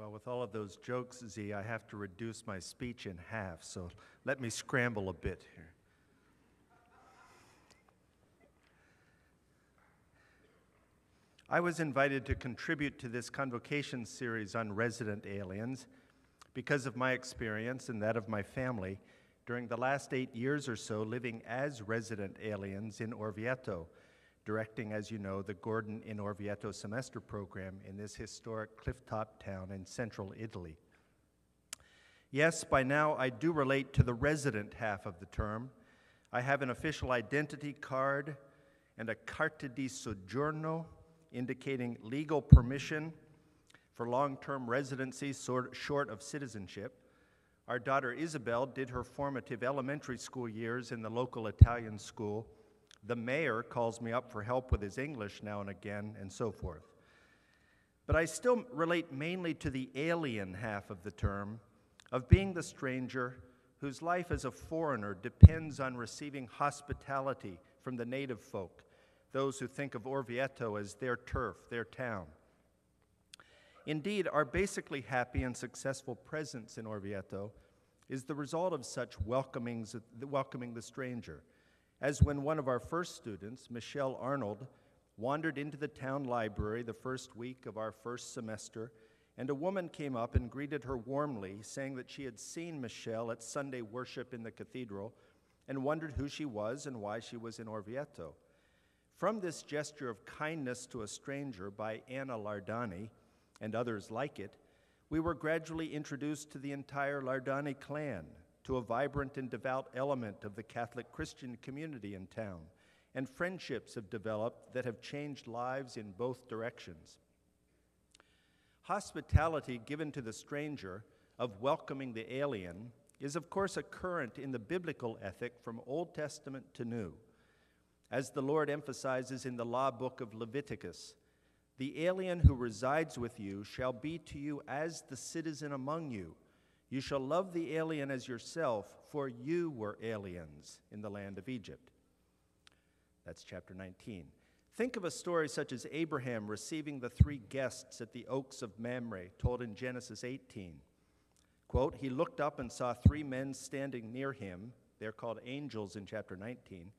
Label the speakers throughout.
Speaker 1: Well, with all of those jokes, Z, I have to reduce my speech in half, so let me scramble a bit here. I was invited to contribute to this Convocations series on resident aliens because of my experience and that of my family during the last 8 years or so living as resident aliens in Orvieto, directing, as you know, the Gordon in Orvieto semester program in this historic clifftop town in central Italy. Yes, by now I do relate to the resident half of the term. I have an official identity card and a carta di soggiorno indicating legal permission for long-term residency short of citizenship. Our daughter Isabel did her formative elementary school years in the local Italian school. The mayor calls me up for help with his English now and again, and so forth. But I still relate mainly to the alien half of the term, of being the stranger whose life as a foreigner depends on receiving hospitality from the native folk, those who think of Orvieto as their turf, their town. Indeed, our basically happy and successful presence in Orvieto is the result of such welcoming the stranger, as when one of our first students, Michelle Arnold, wandered into the town library the first week of our first semester, and a woman came up and greeted her warmly, saying that she had seen Michelle at Sunday worship in the cathedral and wondered who she was and why she was in Orvieto. From this gesture of kindness to a stranger by Anna Lardani and others like it, we were gradually introduced to the entire Lardani clan, to a vibrant and devout element of the Catholic Christian community in town, and friendships have developed that have changed lives in both directions. Hospitality given to the stranger, of welcoming the alien, is of course a current in the biblical ethic from Old Testament to New. As the Lord emphasizes in the law book of Leviticus, the alien who resides with you shall be to you as the citizen among you. You shall love the alien as yourself, for you were aliens in the land of Egypt. That's chapter 19. Think of a story such as Abraham receiving the 3 guests at the oaks of Mamre, told in Genesis 18. Quote, he looked up and saw 3 men standing near him, they're called angels in chapter 19,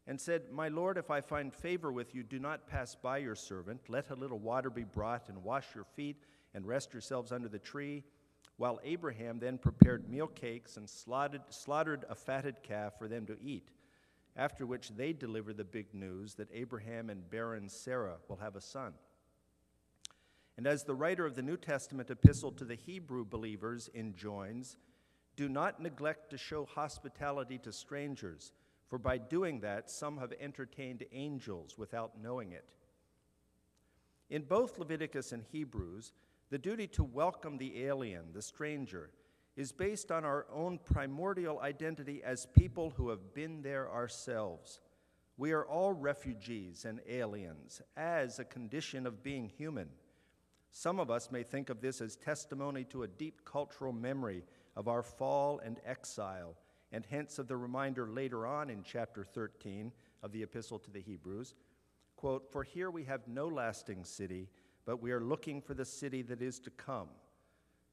Speaker 1: and said, my Lord, if I find favor with you, do not pass by your servant. Let a little water be brought and wash your feet and rest yourselves under the tree. While Abraham then prepared meal cakes and slaughtered a fatted calf for them to eat, after which they deliver the big news that Abraham and barren Sarah will have a son. And as the writer of the New Testament epistle to the Hebrew believers enjoins, do not neglect to show hospitality to strangers, for by doing that, some have entertained angels without knowing it. In both Leviticus and Hebrews, the duty to welcome the alien, the stranger, is based on our own primordial identity as people who have been there ourselves. We are all refugees and aliens as a condition of being human. Some of us may think of this as testimony to a deep cultural memory of our fall and exile, and hence of the reminder later on in chapter 13 of the Epistle to the Hebrews, quote, for here we have no lasting city, but we are looking for the city that is to come.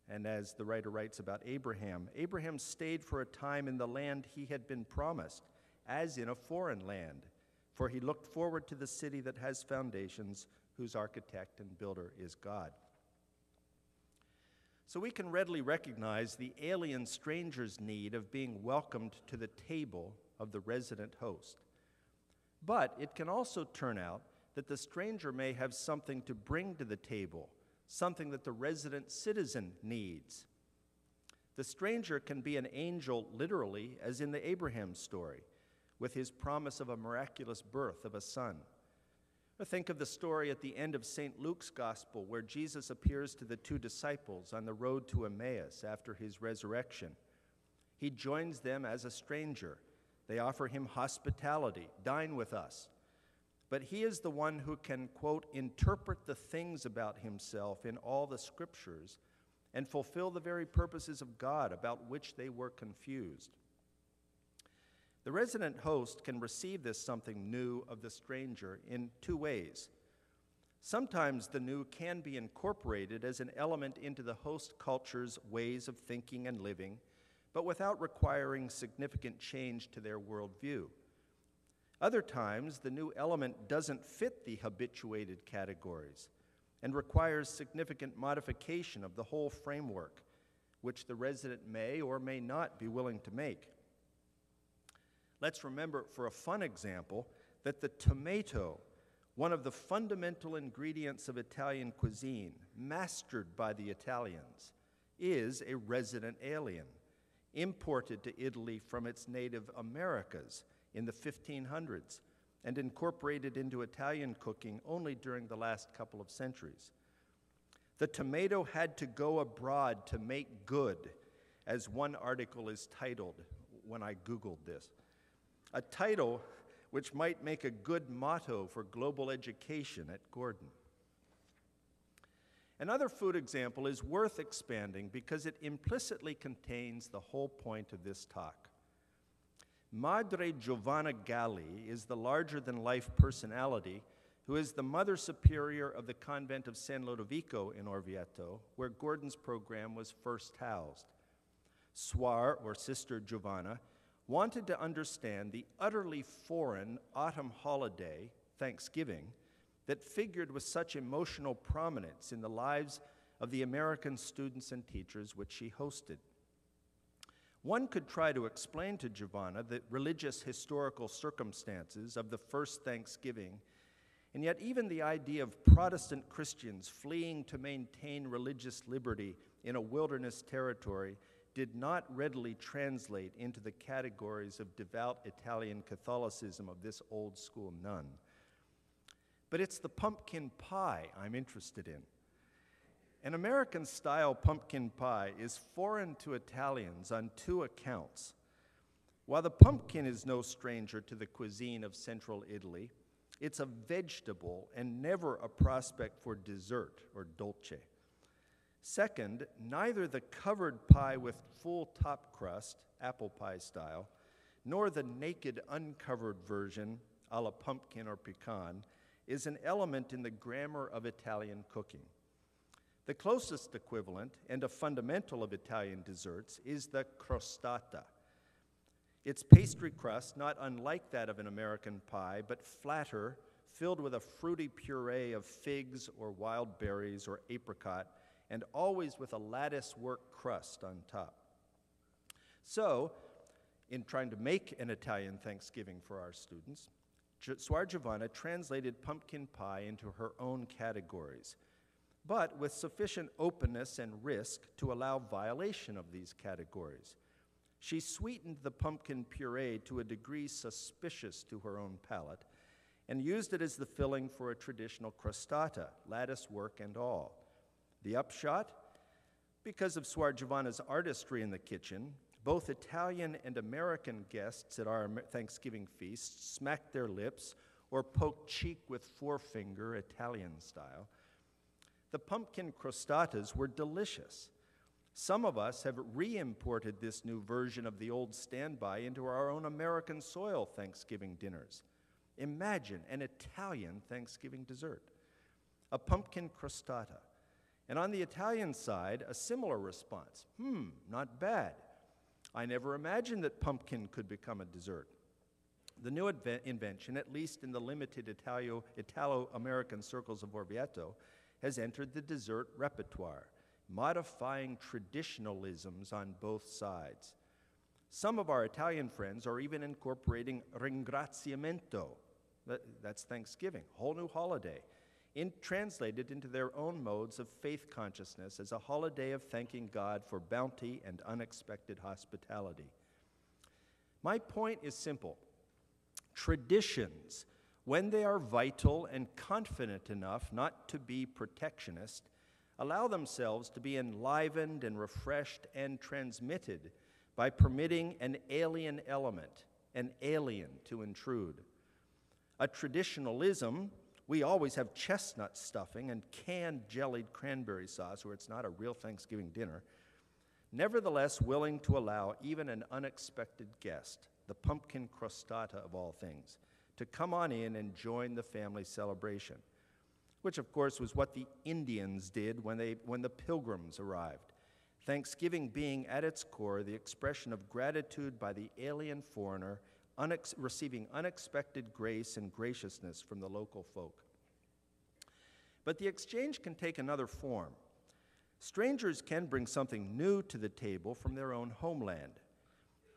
Speaker 1: And as the writer writes about Abraham, Abraham stayed for a time in the land he had been promised, as in a foreign land, for he looked forward to the city that has foundations, whose architect and builder is God. So we can readily recognize the alien stranger's need of being welcomed to the table of the resident host. But it can also turn out that the stranger may have something to bring to the table, something that the resident citizen needs. The stranger can be an angel literally, as in the Abraham story, with his promise of a miraculous birth of a son. Or think of the story at the end of St. Luke's Gospel, where Jesus appears to the 2 disciples on the road to Emmaus after his resurrection. He joins them as a stranger. They offer him hospitality, dine with us. But he is the one who can, quote, interpret the things about himself in all the scriptures and fulfill the very purposes of God about which they were confused. The resident host can receive this something new of the stranger in 2 ways. Sometimes the new can be incorporated as an element into the host culture's ways of thinking and living, but without requiring significant change to their worldview. Other times, the new element doesn't fit the habituated categories and requires significant modification of the whole framework, which the resident may or may not be willing to make. Let's remember, for a fun example, that the tomato, one of the fundamental ingredients of Italian cuisine, mastered by the Italians, is a resident alien, imported to Italy from its native Americas in the 1500s and incorporated into Italian cooking only during the last couple of centuries. The tomato had to go abroad to make good, as one article is titled when I Googled this. A title which might make a good motto for global education at Gordon. Another food example is worth expanding because it implicitly contains the whole point of this talk. Madre Giovanna Galli is the larger-than-life personality who is the Mother Superior of the convent of San Lodovico in Orvieto, where Gordon's program was first housed. Suor, or Sister Giovanna, wanted to understand the utterly foreign autumn holiday, Thanksgiving, that figured with such emotional prominence in the lives of the American students and teachers which she hosted. One could try to explain to Giovanna the religious historical circumstances of the first Thanksgiving, and yet even the idea of Protestant Christians fleeing to maintain religious liberty in a wilderness territory did not readily translate into the categories of devout Italian Catholicism of this old school nun. But it's the pumpkin pie I'm interested in. An American-style pumpkin pie is foreign to Italians on two accounts. While the pumpkin is no stranger to the cuisine of central Italy, it's a vegetable and never a prospect for dessert or dolce. Second, neither the covered pie with full top crust, apple pie style, nor the naked uncovered version, a la pumpkin or pecan, is an element in the grammar of Italian cooking. The closest equivalent, and a fundamental of Italian desserts, is the crostata. Its pastry crust, not unlike that of an American pie, but flatter, filled with a fruity puree of figs or wild berries or apricot, and always with a lattice-work crust on top. So, in trying to make an Italian Thanksgiving for our students, Suor Giovanna translated pumpkin pie into her own categories, but with sufficient openness and risk to allow violation of these categories. She sweetened the pumpkin puree to a degree suspicious to her own palate, and used it as the filling for a traditional crostata, lattice work and all. The upshot? Because of Suor Giovanna's artistry in the kitchen, both Italian and American guests at our Thanksgiving feast smacked their lips or poked cheek with forefinger, Italian style. The pumpkin crostatas were delicious. Some of us have re-imported this new version of the old standby into our own American soil Thanksgiving dinners. Imagine an Italian Thanksgiving dessert, a pumpkin crostata. And on the Italian side, a similar response. Not bad. I never imagined that pumpkin could become a dessert. The new invention, at least in the limited Italo-American circles of Orvieto, has entered the dessert repertoire, modifying traditionalisms on both sides. Some of our Italian friends are even incorporating ringraziamento, that's Thanksgiving, whole new holiday, translated into their own modes of faith consciousness as a holiday of thanking God for bounty and unexpected hospitality. My point is simple. Traditions, when they are vital and confident enough not to be protectionist, allow themselves to be enlivened and refreshed and transmitted by permitting an alien element, an alien to intrude. A traditionalism, we always have chestnut stuffing and canned jellied cranberry sauce, or it's not a real Thanksgiving dinner, nevertheless willing to allow even an unexpected guest, the pumpkin crostata of all things, to come on in and join the family celebration, which of course was what the Indians did when the Pilgrims arrived. Thanksgiving being at its core the expression of gratitude by the alien foreigner receiving unexpected grace and graciousness from the local folk. But the exchange can take another form. Strangers can bring something new to the table from their own homeland,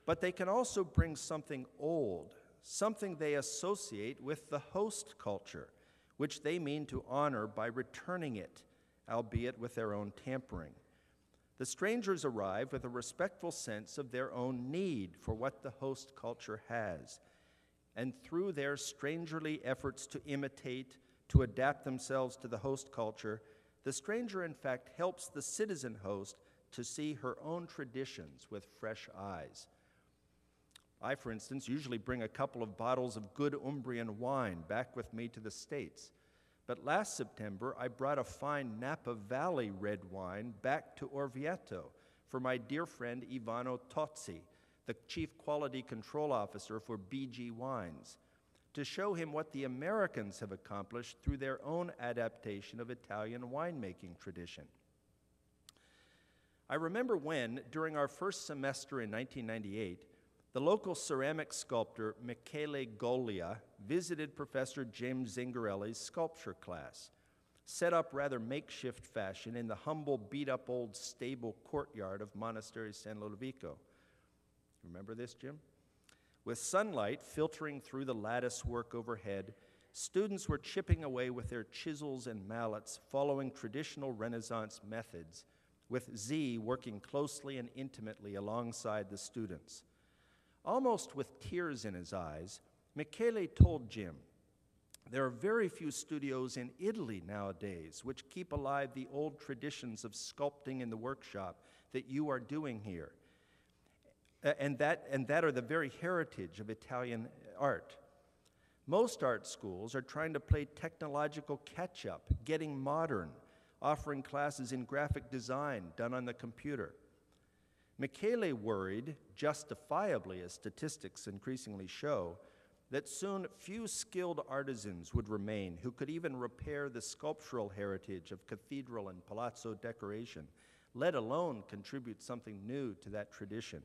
Speaker 1: but they can also bring something old, something they associate with the host culture, which they mean to honor by returning it, albeit with their own tampering. The strangers arrive with a respectful sense of their own need for what the host culture has, and through their strangerly efforts to imitate, to adapt themselves to the host culture, the stranger in fact helps the citizen host to see her own traditions with fresh eyes. I, for instance, usually bring a couple of bottles of good Umbrian wine back with me to the States. But last September, I brought a fine Napa Valley red wine back to Orvieto for my dear friend Ivano Tozzi, the Chief Quality Control Officer for BG Wines, to show him what the Americans have accomplished through their own adaptation of Italian winemaking tradition. I remember when, during our first semester in 1998, the local ceramic sculptor Michele Golia visited Professor James Zingarelli's sculpture class, set up rather makeshift fashion in the humble, beat-up old stable courtyard of Monastery San Lodovico. Remember this, Jim? With sunlight filtering through the lattice work overhead, students were chipping away with their chisels and mallets, following traditional Renaissance methods, with Z working closely and intimately alongside the students. Almost with tears in his eyes, Michele told Jim, "There are very few studios in Italy nowadays which keep alive the old traditions of sculpting in the workshop that you are doing here, and that are the very heritage of Italian art. Most art schools are trying to play technological catch-up, getting modern, offering classes in graphic design done on the computer." Michele worried, justifiably as statistics increasingly show, that soon few skilled artisans would remain who could even repair the sculptural heritage of cathedral and palazzo decoration, let alone contribute something new to that tradition.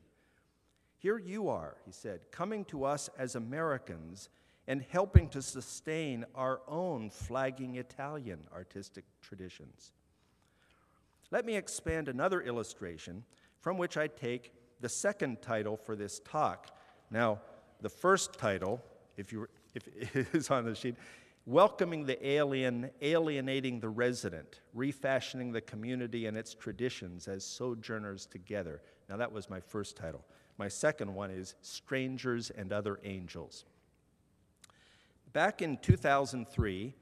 Speaker 1: "Here you are," he said, "coming to us as Americans and helping to sustain our own flagging Italian artistic traditions." Let me expand another illustration from which I take the second title for this talk. Now, the first title, if it is on the sheet, Welcoming the Alien, Alienating the Resident, Refashioning the Community and Its Traditions as Sojourners Together. Now, that was my first title. My second one is Strangers and Other Angels. Back in 2003,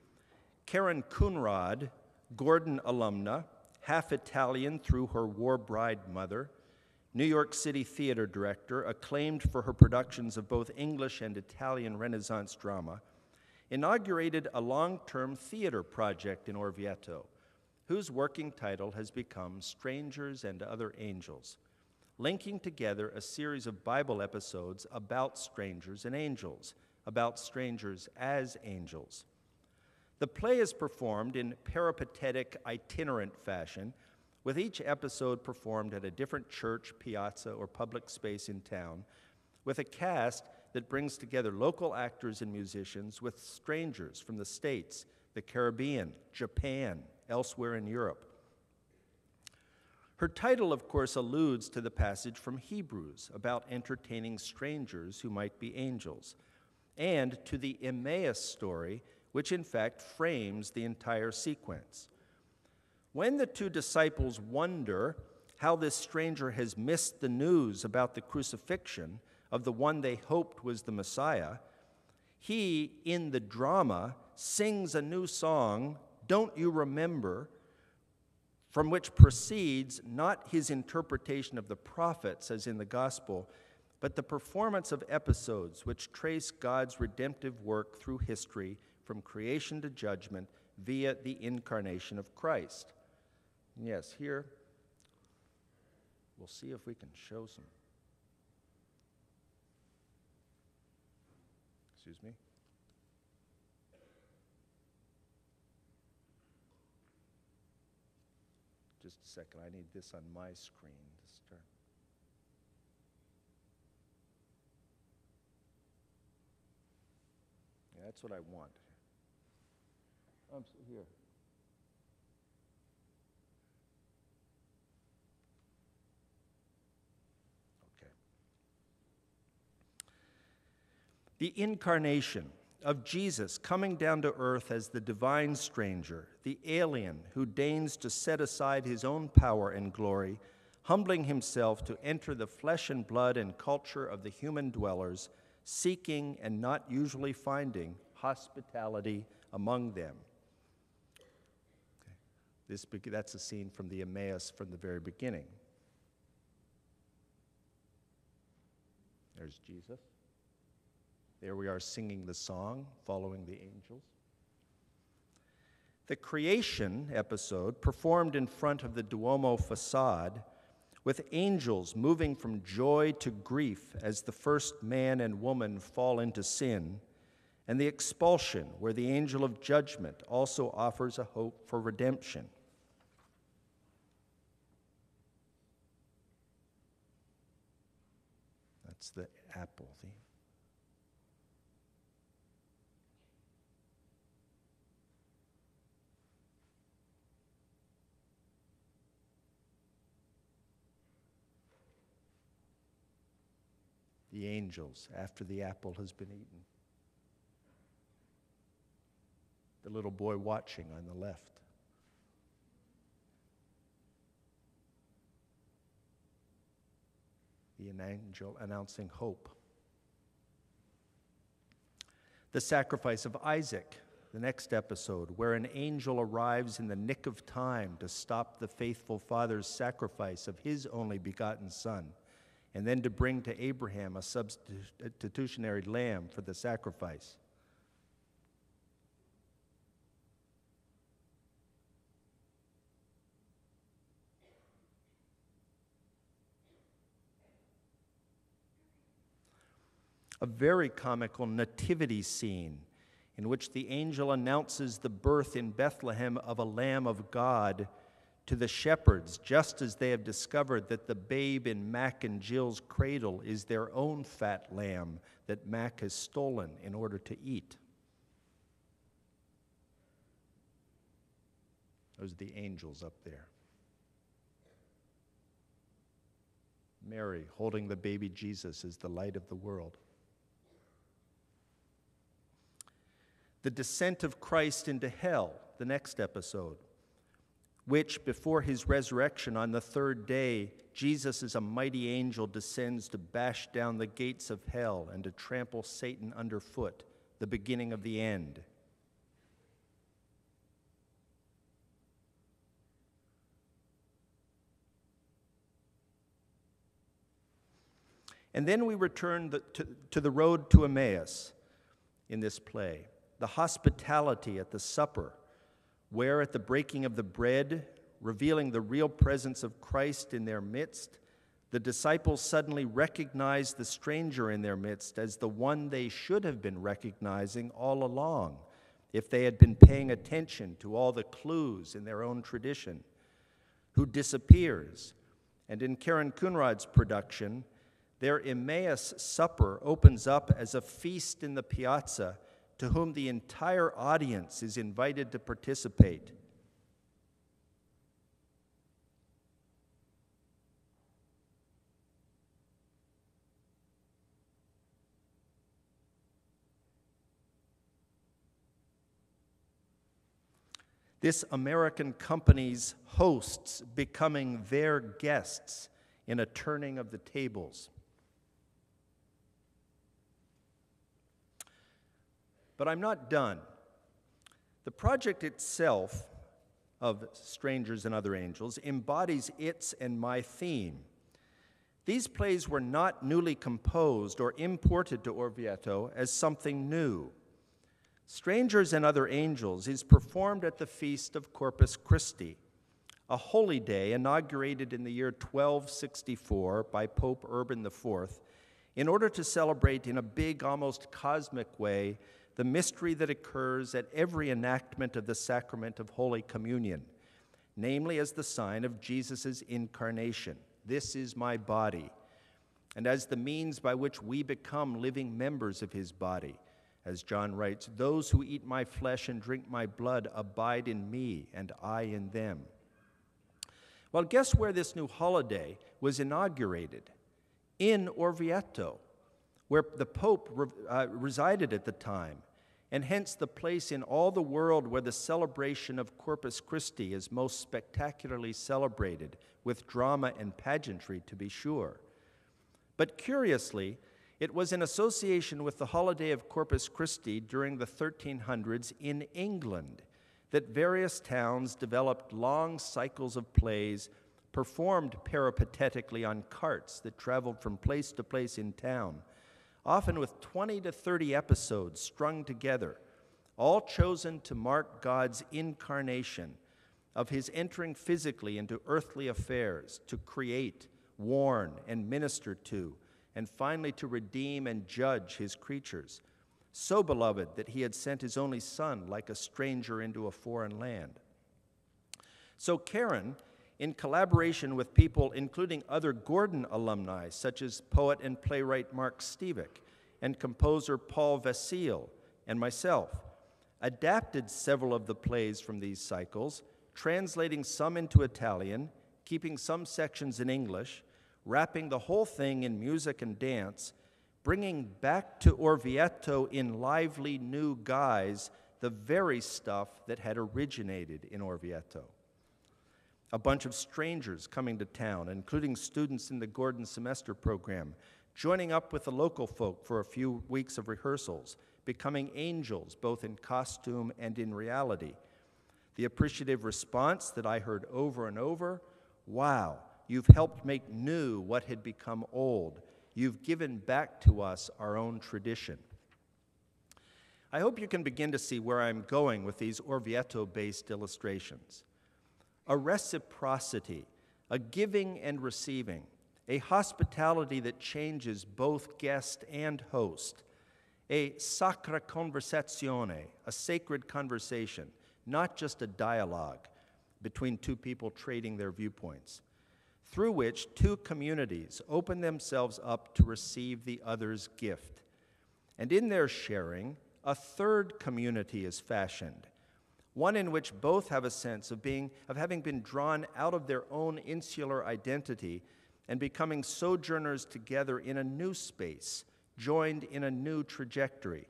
Speaker 1: Karen Coonrod, Gordon alumna, half Italian through her war bride mother, New York City theater director, acclaimed for her productions of both English and Italian Renaissance drama, inaugurated a long-term theater project in Orvieto, whose working title has become Strangers and Other Angels, linking together a series of Bible episodes about strangers and angels, about strangers as angels. The play is performed in peripatetic, itinerant fashion, with each episode performed at a different church, piazza, or public space in town, with a cast that brings together local actors and musicians with strangers from the States, the Caribbean, Japan, elsewhere in Europe. Her title, of course, alludes to the passage from Hebrews about entertaining strangers who might be angels, and to the Emmaus story, which in fact frames the entire sequence. When the two disciples wonder how this stranger has missed the news about the crucifixion of the one they hoped was the Messiah, he, in the drama, sings a new song, "Don't You Remember?" from which proceeds not his interpretation of the prophets as in the gospel, but the performance of episodes which trace God's redemptive work through history from creation to judgment via the incarnation of Christ. Yes, here, we'll see if we can show some. Excuse me. Just a second, I need this on my screen to start. Yeah, that's what I want. Here. Okay. The incarnation of Jesus coming down to earth as the divine stranger, the alien who deigns to set aside his own power and glory, humbling himself to enter the flesh and blood and culture of the human dwellers, seeking and not usually finding hospitality among them. That's a scene from the Emmaus from the very beginning. There's Jesus. There we are singing the song, following the angels. The creation episode, performed in front of the Duomo facade, with angels moving from joy to grief as the first man and woman fall into sin, and the expulsion, where the angel of judgment also offers a hope for redemption. That's the apple theme. The angels after the apple has been eaten. The little boy watching on the left. The angel announcing hope. The sacrifice of Isaac, the next episode, where an angel arrives in the nick of time to stop the faithful father's sacrifice of his only begotten son, and then to bring to Abraham a substitutionary lamb for the sacrifice. A very comical nativity scene in which the angel announces the birth in Bethlehem of a Lamb of God to the shepherds, just as they have discovered that the babe in Mac and Jill's cradle is their own fat lamb that Mac has stolen in order to eat. Those are the angels up there. Mary holding the baby Jesus as the light of the world. The descent of Christ into hell, the next episode, which, before his resurrection on the third day, Jesus as a mighty angel descends to bash down the gates of hell and to trample Satan underfoot, the beginning of the end. And then we return to the road to Emmaus in this play. The hospitality at the supper, where at the breaking of the bread, revealing the real presence of Christ in their midst, the disciples suddenly recognize the stranger in their midst as the one they should have been recognizing all along, if they had been paying attention to all the clues in their own tradition, who disappears. And in Karen Kunrad's production, their Emmaus supper opens up as a feast in the piazza to whom the entire audience is invited to participate. This American company's hosts becoming their guests in a turning of the tables. But I'm not done. The project itself of Strangers and Other Angels embodies its and my theme. These plays were not newly composed or imported to Orvieto as something new. Strangers and Other Angels is performed at the feast of Corpus Christi, a holy day inaugurated in the year 1264 by Pope Urban IV, in order to celebrate in a big, almost cosmic way the mystery that occurs at every enactment of the sacrament of Holy Communion, namely as the sign of Jesus' incarnation. This is my body, and as the means by which we become living members of his body. As John writes, those who eat my flesh and drink my blood abide in me, and I in them. Well, guess where this new holiday was inaugurated? In Orvieto, where the Pope resided at the time, and hence the place in all the world where the celebration of Corpus Christi is most spectacularly celebrated, with drama and pageantry, to be sure. But curiously, it was in association with the holiday of Corpus Christi during the 1300s in England that various towns developed long cycles of plays performed peripatetically on carts that traveled from place to place in town, often with 20 to 30 episodes strung together, all chosen to mark God's incarnation, of his entering physically into earthly affairs, to create, warn, and minister to, and finally to redeem and judge his creatures, so beloved that he had sent his only Son like a stranger into a foreign land. So Karen, in collaboration with people including other Gordon alumni, such as poet and playwright Mark Stevick and composer Paul Vasile and myself, adapted several of the plays from these cycles, translating some into Italian, keeping some sections in English, wrapping the whole thing in music and dance, bringing back to Orvieto in lively new guise the very stuff that had originated in Orvieto. A bunch of strangers coming to town, including students in the Gordon semester program, joining up with the local folk for a few weeks of rehearsals, becoming angels both in costume and in reality. The appreciative response that I heard over and over, wow, you've helped make new what had become old. You've given back to us our own tradition. I hope you can begin to see where I'm going with these Orvieto-based illustrations. A reciprocity, a giving and receiving, a hospitality that changes both guest and host, a sacra conversazione, a sacred conversation, not just a dialogue between two people trading their viewpoints, through which two communities open themselves up to receive the other's gift. And in their sharing, a third community is fashioned, one in which both have a sense of having been drawn out of their own insular identity and becoming sojourners together in a new space, joined in a new trajectory.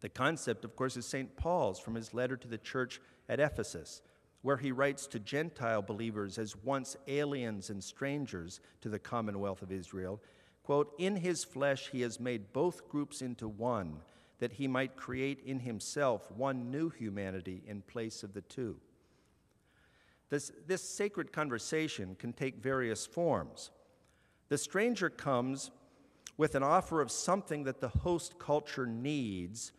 Speaker 1: The concept, of course, is St. Paul's from his letter to the church at Ephesus, where he writes to Gentile believers as once aliens and strangers to the commonwealth of Israel, quote, "In his flesh he has made both groups into one, that he might create in himself one new humanity in place of the two." This sacred conversation can take various forms. The stranger comes with an offer of something that the host culture needs.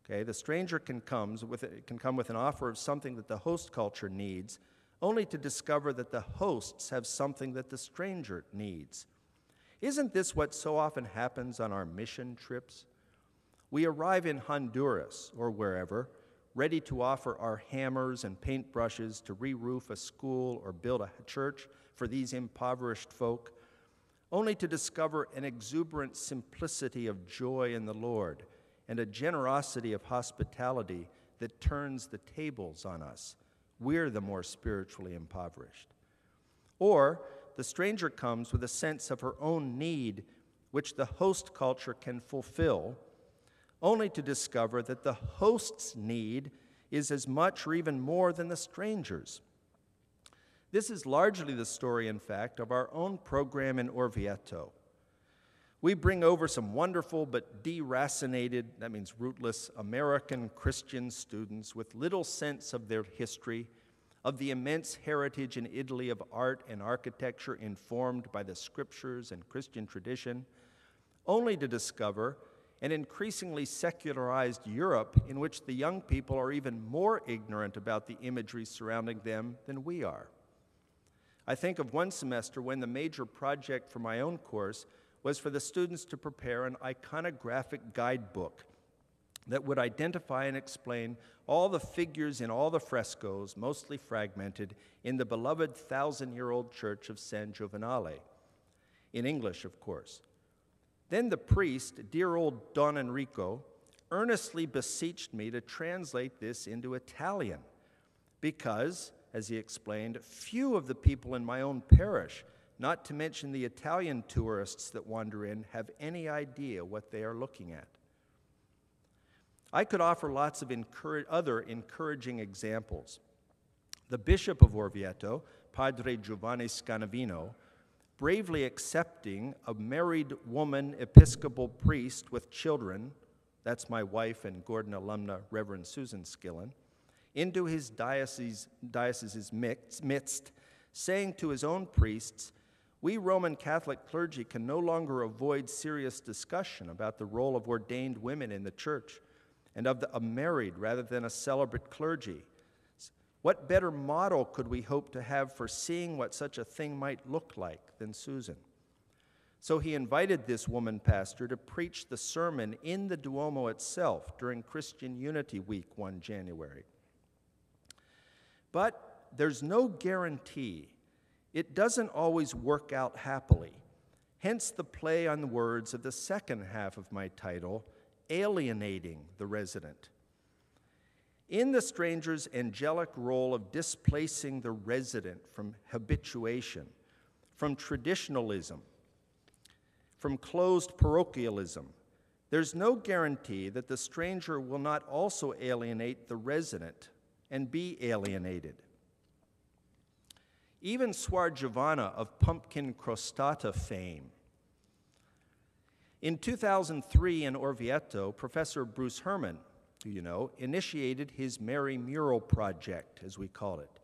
Speaker 1: Okay, the stranger can come with an offer of something that the host culture needs, only to discover that the hosts have something that the stranger needs. Isn't this what so often happens on our mission trips? We arrive in Honduras or wherever, ready to offer our hammers and paintbrushes to re-roof a school or build a church for these impoverished folk, only to discover an exuberant simplicity of joy in the Lord and a generosity of hospitality that turns the tables on us. We're the more spiritually impoverished. Or the stranger comes with a sense of her own need, which the host culture can fulfill, only to discover that the host's need is as much or even more than the stranger's. This is largely the story, in fact, of our own program in Orvieto. We bring over some wonderful but deracinated, that means rootless, American Christian students with little sense of their history, of the immense heritage in Italy of art and architecture informed by the scriptures and Christian tradition, only to discover an increasingly secularized Europe in which the young people are even more ignorant about the imagery surrounding them than we are. I think of one semester when the major project for my own course was for the students to prepare an iconographic guidebook that would identify and explain all the figures in all the frescoes, mostly fragmented, in the beloved 1,000-year-old church of San Giovanale, in English, of course. Then the priest, dear old Don Enrico, earnestly beseeched me to translate this into Italian because, as he explained, few of the people in my own parish, not to mention the Italian tourists that wander in, have any idea what they are looking at. I could offer lots of other encouraging examples. The Bishop of Orvieto, Padre Giovanni Scanavino, bravely accepting a married woman Episcopal priest with children, that's my wife and Gordon alumna Reverend Susan Skillen, into his diocese's midst, saying to his own priests, "We Roman Catholic clergy can no longer avoid serious discussion about the role of ordained women in the church and of a married rather than a celibate clergy. What better model could we hope to have for seeing what such a thing might look like than Susan?" So he invited this woman pastor to preach the sermon in the Duomo itself during Christian Unity Week one January. But there's no guarantee. It doesn't always work out happily. Hence the play on the words of the second half of my title, Alienating the Resident. In the stranger's angelic role of displacing the resident from habituation, from traditionalism, from closed parochialism, there's no guarantee that the stranger will not also alienate the resident and be alienated. Even Suor Giovanna of pumpkin crostata fame. In 2003 in Orvieto, Professor Bruce Herman, who you know, initiated his Mary Mural Project, as we call it,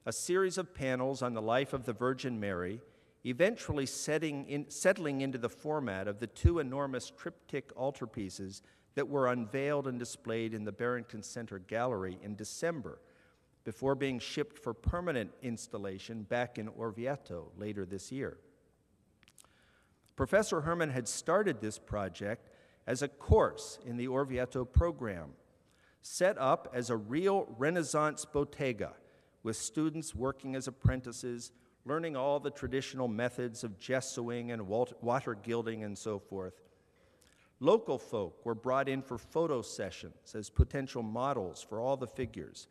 Speaker 1: a series of panels on the life of the Virgin Mary, eventually settling into the format of the two enormous triptych altarpieces that were unveiled and displayed in the Barrington Center Gallery in December, before being shipped for permanent installation back in Orvieto later this year. Professor Herman had started this project as a course in the Orvieto program, set up as a real Renaissance bottega, with students working as apprentices, learning all the traditional methods of gessoing and water gilding and so forth. Local folk were brought in for photo sessions as potential models for all the figures,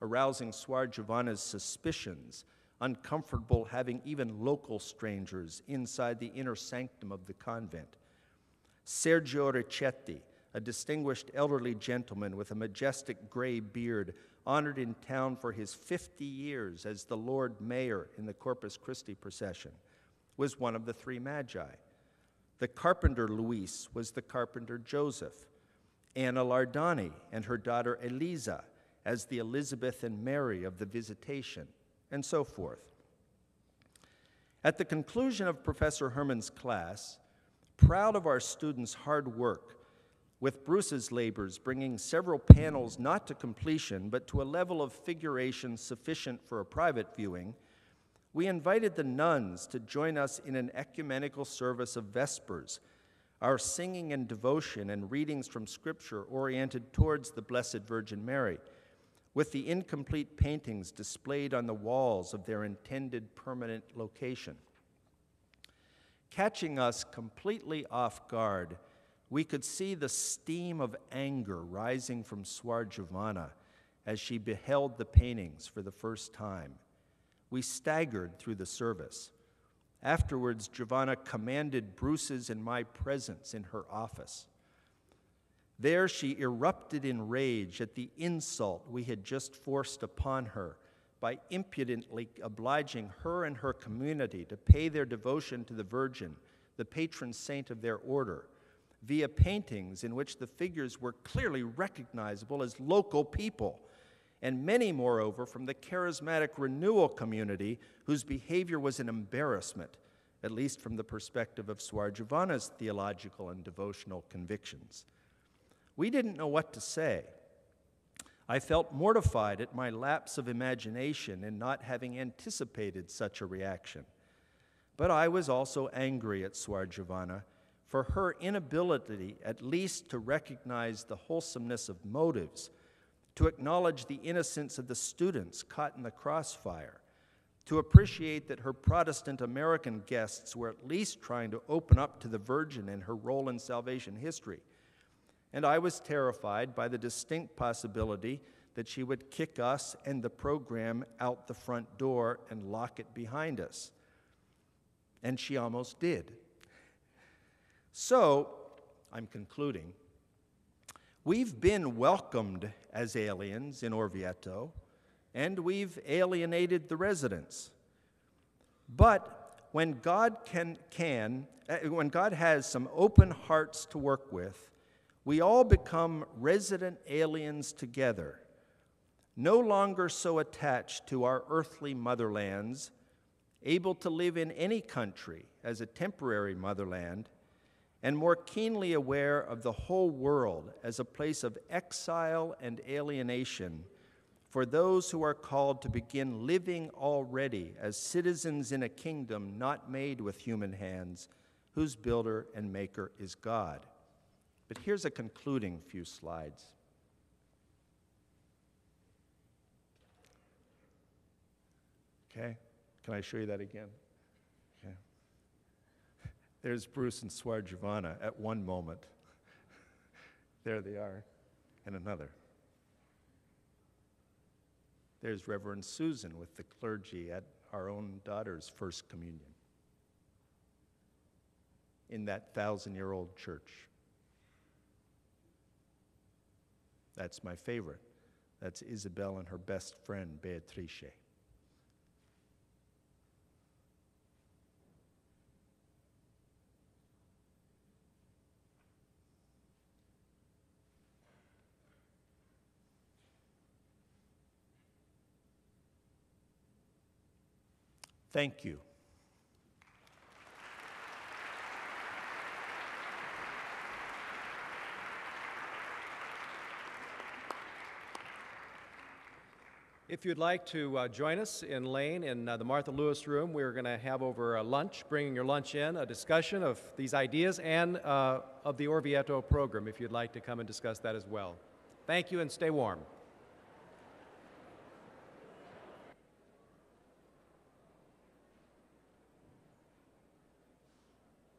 Speaker 1: arousing Suor Giovanna's suspicions, uncomfortable having even local strangers inside the inner sanctum of the convent. Sergio Ricchetti, a distinguished elderly gentleman with a majestic gray beard, honored in town for his 50 years as the Lord Mayor in the Corpus Christi procession, was one of the three magi. The carpenter Luis was the carpenter Joseph. Anna Lardani and her daughter Elisa as the Elizabeth and Mary of the Visitation, and so forth. At the conclusion of Professor Herman's class, proud of our students' hard work, with Bruce's labors bringing several panels not to completion, but to a level of figuration sufficient for a private viewing, we invited the nuns to join us in an ecumenical service of Vespers, our singing and devotion and readings from Scripture oriented towards the Blessed Virgin Mary, with the incomplete paintings displayed on the walls of their intended permanent location. Catching us completely off guard, we could see the steam of anger rising from Suor Giovanna as she beheld the paintings for the first time. We staggered through the service. Afterwards, Giovanna commanded Bruce's and my presence in her office. There she erupted in rage at the insult we had just forced upon her by impudently obliging her and her community to pay their devotion to the Virgin, the patron saint of their order, via paintings in which the figures were clearly recognizable as local people, and many, moreover, from the charismatic renewal community whose behavior was an embarrassment, at least from the perspective of Suor Giovanna's theological and devotional convictions. We didn't know what to say. I felt mortified at my lapse of imagination in not having anticipated such a reaction. But I was also angry at Suor Giovanna for her inability at least to recognize the wholesomeness of motives, to acknowledge the innocence of the students caught in the crossfire, to appreciate that her Protestant American guests were at least trying to open up to the Virgin and her role in salvation history. And I was terrified by the distinct possibility that she would kick us and the program out the front door and lock it behind us. And she almost did. So, I'm concluding, we've been welcomed as aliens in Orvieto, and we've alienated the residents. But when God when God has some open hearts to work with, we all become resident aliens together, no longer so attached to our earthly motherlands, able to live in any country as a temporary motherland, and more keenly aware of the whole world as a place of exile and alienation for those who are called to begin living already as citizens in a kingdom not made with human hands, whose builder and maker is God. But here's a concluding few slides. Okay, can I show you that again? Okay. There's Bruce and Swar Giovanna at one moment. There they are, and another. There's Reverend Susan with the clergy at our own daughter's first communion in that 1,000-year-old church. That's my favorite. That's Isabel and her best friend, Beatrice. Thank you.
Speaker 2: If you'd like to join us in Lane in the Martha Lewis room, we're going to have over lunch, bringing your lunch in, a discussion of these ideas and of the Orvieto program, if you'd like to come and discuss that as well. Thank you and stay warm.